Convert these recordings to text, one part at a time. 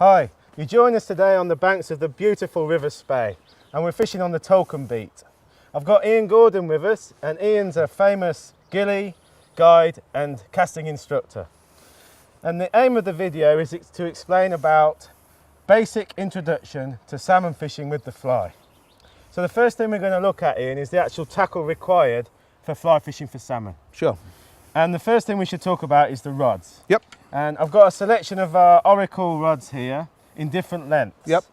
Hi, you join us today on the banks of the beautiful River Spey, and we're fishing on the Tolkien Beat. I've got Ian Gordon with us, and Ian's a famous gillie, guide and casting instructor. And the aim of the video is to explain about basic introduction to salmon fishing with the fly. So the first thing we're going to look at, Ian, is the actual tackle required for fly fishing for salmon. Sure. And the first thing we should talk about is the rods. Yep. And I've got a selection of our Oracle rods here in different lengths. Yep.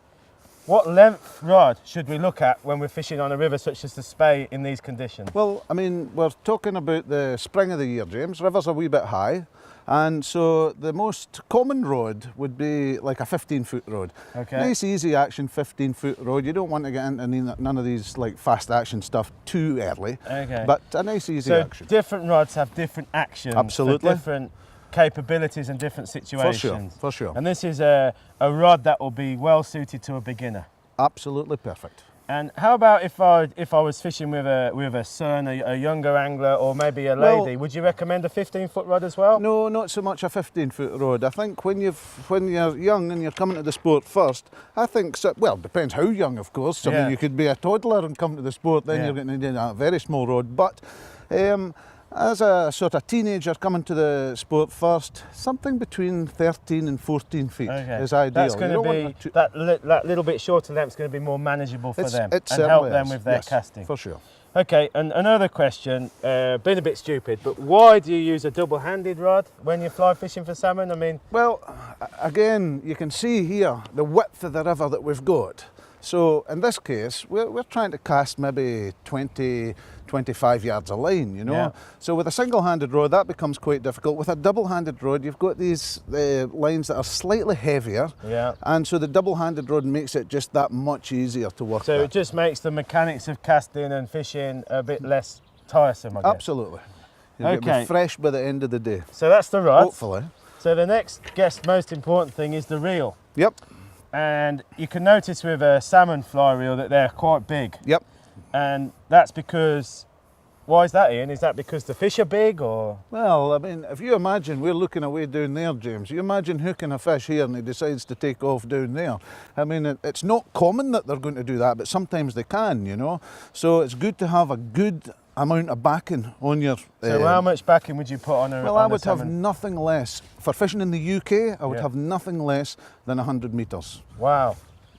What length rod should we look at when we're fishing on a river such as the Spey in these conditions? Well, I mean, we're talking about the spring of the year, James. Rivers are a wee bit high, and so the most common rod would be like a 15-foot rod. Okay. Nice, easy action 15-foot rod. You don't want to get into none of these like fast action stuff too early. Okay. But a nice, easy So action. different rods have different actions. Absolutely. For different capabilities and different situations. For sure. And this is a rod that will be well suited to a beginner. Absolutely perfect. And how about if I was fishing with a son, a younger angler, or maybe a lady? Would you recommend a 15-foot rod as well? No, not so much a 15-foot rod. I think when you're young and you're coming to the sport first, I think, well, depends how young, of course. I mean, you could be a toddler and come to the sport, then you're going to need a very small rod. But as a sort of teenager coming to the sport first, something between 13 and 14 feet is ideal. That's going to be, that little bit shorter length is going to be more manageable for them and help them with their casting. For sure. Okay, and another question, been a bit stupid, but why do you use a double-handed rod when you're fly fishing for salmon? I mean... Well, again, you can see here the width of the river that we've got. So in this case, we're trying to cast maybe 20, 25 yards of line, you know. Yeah. So with a single-handed rod, that becomes quite difficult. With a double-handed rod, you've got these lines that are slightly heavier. Yeah. And so the double-handed rod makes it just that much easier to work with. So it just makes the mechanics of casting and fishing a bit less tiresome, I guess. Absolutely. You'll get fresh by the end of the day. So that's the rod. Hopefully. So the next, most important thing is the reel. Yep. And you can notice with a salmon fly reel that they're quite big. Yep. And that's because, why is that, Ian? Is that because the fish are big, or? Well, I mean, if you imagine we're looking away down there, James, you imagine hooking a fish here and he decides to take off down there. I mean, it's not common that they're going to do that, but sometimes they can, you know. So it's good to have a good amount of backing on your... So how much backing would you put on a Well, I would have nothing less. For fishing in the UK, I would have nothing less than 100 metres. Wow.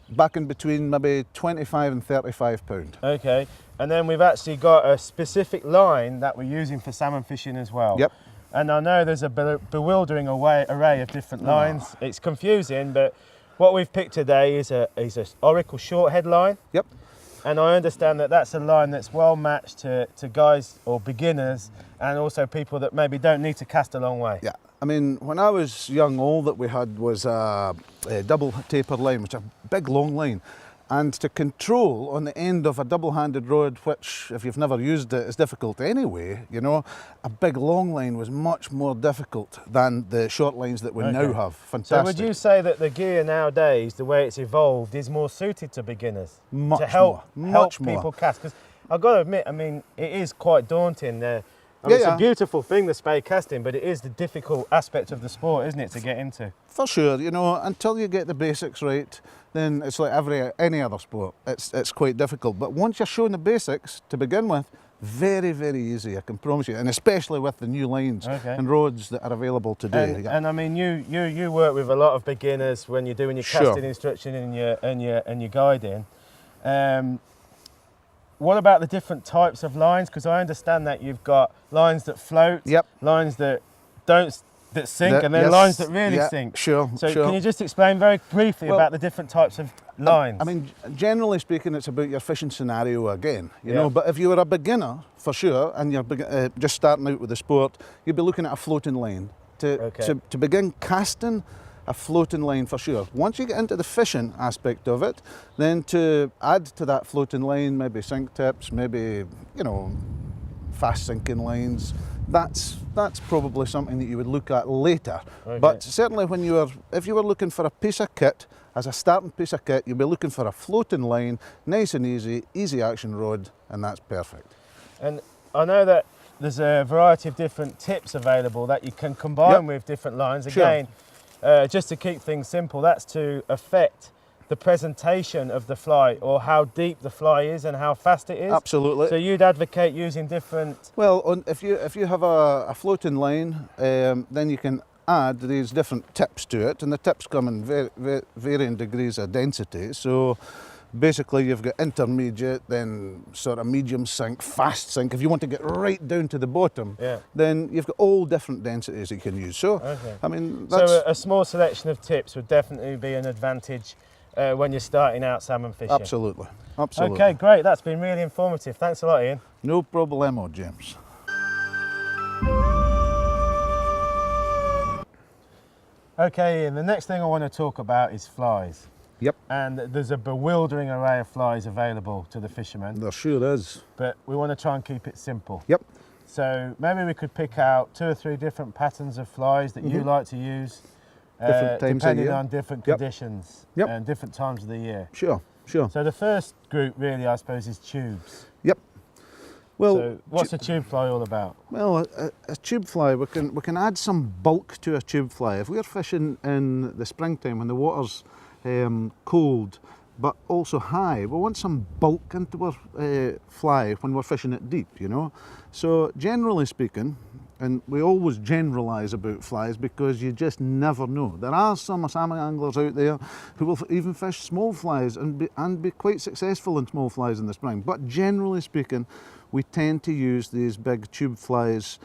Backing between maybe 25 and 35 pound. Okay, and then we've actually got a specific line that we're using for salmon fishing as well. Yep. And I know there's a bewildering array of different lines. It's confusing, but what we've picked today is a Oracle short head line. Yep. And I understand that that's a line that's well matched to guys or beginners, and also people that maybe don't need to cast a long way. Yeah, I mean, when I was young, all that we had was a double taper line, which is a big long line. And to control on the end of a double-handed rod, which, if you've never used it, is difficult anyway, you know, a big long line was much more difficult than the short lines that we now have. Fantastic. So would you say that the gear nowadays, the way it's evolved, is more suited to beginners? Much to help more. People cast? Because I've got to admit, I mean, it is quite daunting. It's a beautiful thing, the Spey casting, but it is the difficult aspect of the sport, isn't it, to get into? For sure, you know, until you get the basics right, then it's like any other sport. It's quite difficult. But once you're shown the basics to begin with, very, very easy, I can promise you, and especially with the new lines and rods that are available today. And I mean, you work with a lot of beginners when you're doing your casting instruction and your guiding. What about the different types of lines? Because I understand that you've got lines that float, lines that sink, and then lines that really sink. Sure. Can you just explain very briefly about the different types of lines? I mean, generally speaking, it's about your fishing scenario again, you know. But if you were a beginner, for sure, and you're just starting out with the sport, you'd be looking at a floating line to begin casting. A floating line for sure. Once you get into the fishing aspect of it, then to add to that floating line, maybe sink tips, maybe, you know, fast sinking lines, that's probably something that you would look at later. But certainly if you were looking for a piece of kit, as a starting piece of kit, you'll be looking for a floating line, nice and easy action rod, and that's perfect. And I know that there's a variety of different tips available that you can combine with different lines. Again, just to keep things simple, that's to affect the presentation of the fly, or how deep the fly is and how fast it is. Absolutely. So you'd advocate using different... Well, if you have a floating line, then you can add these different tips to it, and the tips come in varying degrees of density. So basically you've got intermediate, then sort of medium sink, fast sink. If you want to get right down to the bottom, then you've got all different densities you can use. So, I mean, that's... So a small selection of tips would definitely be an advantage when you're starting out salmon fishing. Absolutely, absolutely. Okay, great. That's been really informative. Thanks a lot, Ian. No problemo, James. Okay, Ian, the next thing I want to talk about is flies. Yep. And there's a bewildering array of flies available to the fishermen. There sure is. But we want to try and keep it simple. Yep. So maybe we could pick out 2 or 3 different patterns of flies that you like to use, different times of depending year. on different conditions and different times of the year. Sure, sure. So the first group really, I suppose, is tubes. Yep. Well, so what's a tube fly all about? Well, a tube fly, we can add some bulk to a tube fly. If we're fishing in the springtime when the water's cold but also high, we want some bulk into our fly when we're fishing it deep, you know. So generally speaking, and we always generalise about flies because you just never know. There are some salmon anglers out there who will even fish small flies and be quite successful in small flies in the spring. But generally speaking, we tend to use these big tube flies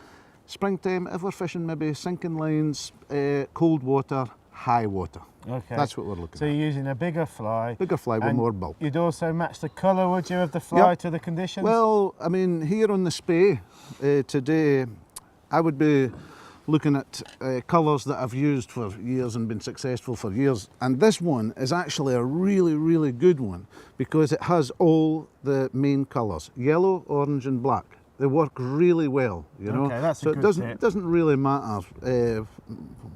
springtime if we're fishing maybe sinking lines, cold water, high water. Okay. That's what we're looking at. So you're using a bigger fly. Bigger fly with more bulk. You'd also match the colour, would you, of the fly to the conditions? Well, I mean, here on the Spey today, I would be looking at colours that I've used for years and been successful for years. And this one is actually a really, really good one because it has all the main colours, yellow, orange and black. They work really well, you know. Okay, that's so a good it doesn't really matter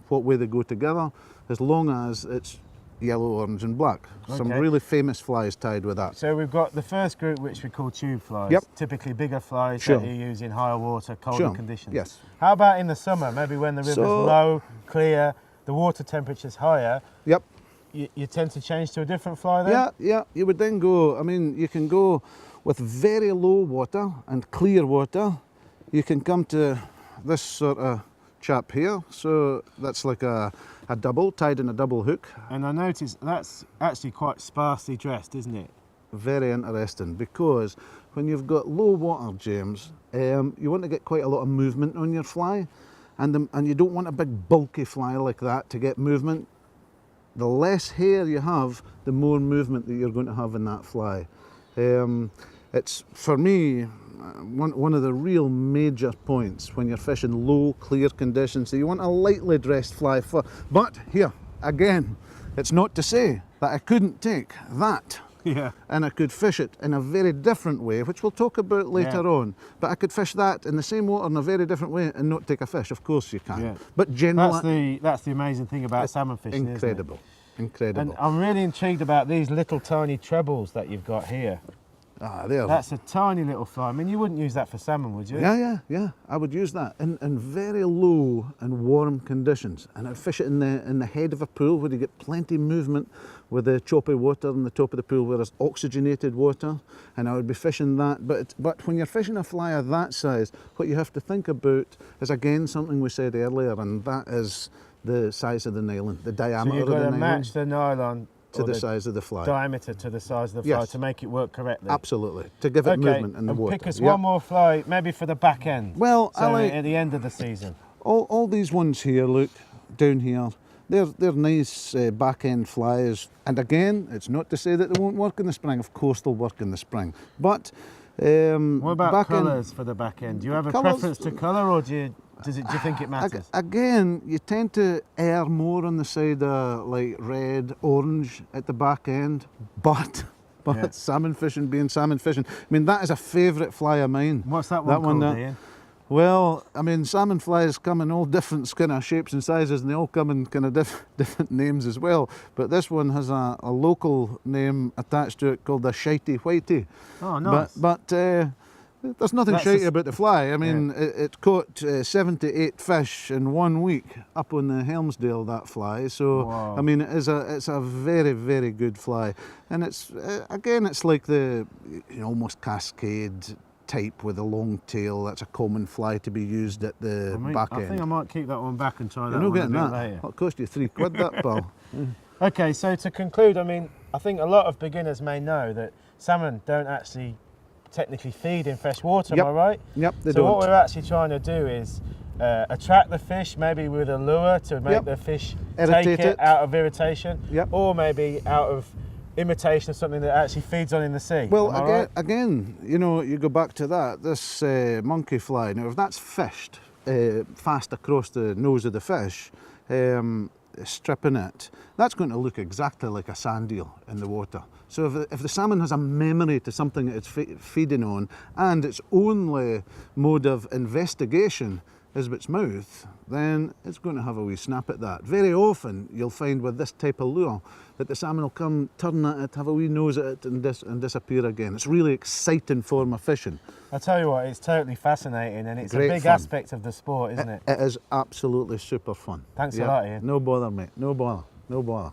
what way they go together, as long as it's yellow, orange and black. Some really famous flies tied with that. So we've got the first group, which we call tube flies. Yep. Typically bigger flies that you use in higher water, colder conditions. Yes. How about in the summer, maybe when the river's low, clear, the water temperature's higher? Yep. You tend to change to a different fly then? Yeah, yeah. You would then go, I mean, you can go with very low water and clear water. You can come to this sort of chap here. So that's like a double, tied in a double hook. And I noticed that's actually quite sparsely dressed, isn't it? Very interesting, because when you've got low water, James, you want to get quite a lot of movement on your fly, and you don't want a big bulky fly like that to get movement. The less hair you have, the more movement that you're going to have in that fly. It's, for me, one of the real major points when you're fishing low, clear conditions. So you want a lightly dressed fly. But here, again, it's not to say that I couldn't take that and I could fish it in a very different way, which we'll talk about later on. But I could fish that in the same water in a very different way and not take a fish. Of course you can. But generally, that's the amazing thing about salmon fishing, incredible. Isn't it? Incredible. And I'm really intrigued about these little tiny trebles that you've got here. Ah, there. That's a tiny little fly. I mean, you wouldn't use that for salmon, would you? Yeah. I would use that in very low and warm conditions, and I'd fish it in the head of a pool where you get plenty of movement with the choppy water on the top of the pool where there's oxygenated water, and I would be fishing that. But when you're fishing a fly of that size, what you have to think about is again something we said earlier, and that is the size of the nylon, the diameter of the nylon. So you've got to match the nylon to the size of the fly. Diameter to the size of the fly to make it work correctly. Absolutely, to give it movement in the water. Pick us one more fly, maybe for the back end. Well, so at the end of the season. All these ones here, look, down here, they're nice back end flies. And again, it's not to say that they won't work in the spring. Of course they'll work in the spring. But what about colours for the back end? Do you have a preference to colour, or do you think it matters? Again, you tend to err more on the side of like red, orange at the back end, but salmon fishing being salmon fishing, I mean, that is a favourite fly of mine. What's that one called, Ian? Well, I mean, salmon flies come in all different kind of shapes and sizes, and they all come in kind of different names as well. But this one has a local name attached to it called the shitey whitey. Oh, nice. But There's nothing That's shitey the- about the fly. I mean, it caught 78 fish in 1 week up on the Helmsdale, that fly. So, Wow. I mean, it's a very, very good fly. And it's, again, it's like the almost cascade type with a long tail. That's a common fly to be used at the back end. I think I might keep that one back and try that You're not one a getting bit that. later. That'll cost you £3, that, pal. Okay, so to conclude, I mean, I think a lot of beginners may know that salmon don't actually technically feed in fresh water, Yep. am I right? Yep, they so don't. what we're actually trying to do is attract the fish, maybe with a lure to make Yep. the fish Irritate take it it. out of irritation, Yep. or maybe out of imitation of something that actually feeds on in the sea. Well, Am I right? again, you go back to that, this monkey fly. Now, if that's fished fast across the nose of the fish, stripping it, that's going to look exactly like a sand eel in the water. So if the salmon has a memory to something that it's feeding on, and its only mode of investigation is with its mouth, then it's going to have a wee snap at that. Very often you'll find with this type of lure that the salmon will come, turn at it, have a wee nose at it and disappear again. It's a really exciting form of fishing. I tell you what, it's totally fascinating, and it's Great a big fun. aspect of the sport, isn't it? It is absolutely super fun. Thanks a lot, Ian. No bother, mate. No bother. No bother.